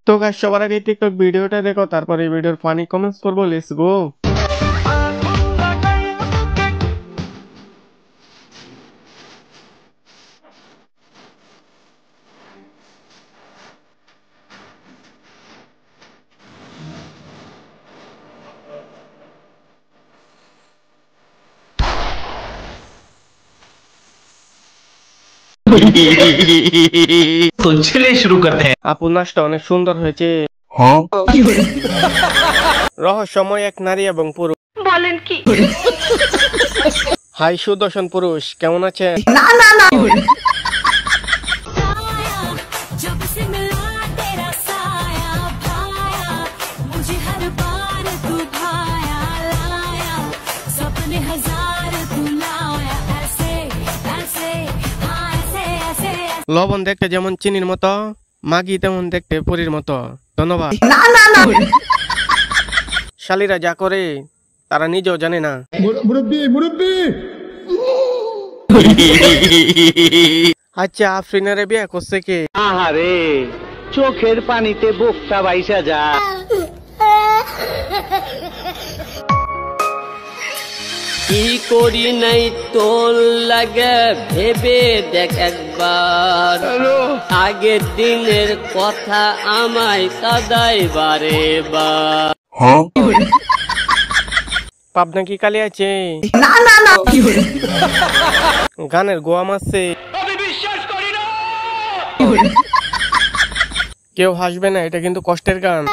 তো গাইস সবার আগে টিকটক ভিডিওটা দেখো, তারপরে এই ভিডিওর ফানি কমেন্টস করবো। Let's go. तो चलिए शुरू करते हैं। আপু নাচটা অনেক সুন্দর হয়েছে। রহস্যময় এক নারী এবং পুরুষ। বলেন কি? হাই সুদর্শন পুরুষ, কেমন আছে? जब से मिला तेरा साया भाया, मुझे हर बार तू भाया लाया, सपने हजार तू लाया, ऐसे ऐसे हाँ ऐसे ऐसे। লবণ দেখতে যেমন চিনির মতো, মাগি তেমন দেখতে পুরীর মতো। ধন্যবাদ। শালীরা যা করে তারা নিজেও জানে না। আচ্ছা, আফরিনারে বিয়ে করছে কে? আহারে চোখের পানিতে বোকটা বাইসা যা। কি করি নাই তোর লাগে ভেবে দেখ একবার, আগের দিনের কথা আমায় সদাই বারে বার। পাবনা কি কালি আছে? গানের গোয়া মারছে। কেউ হাসবে না, এটা কিন্তু কষ্টের গান।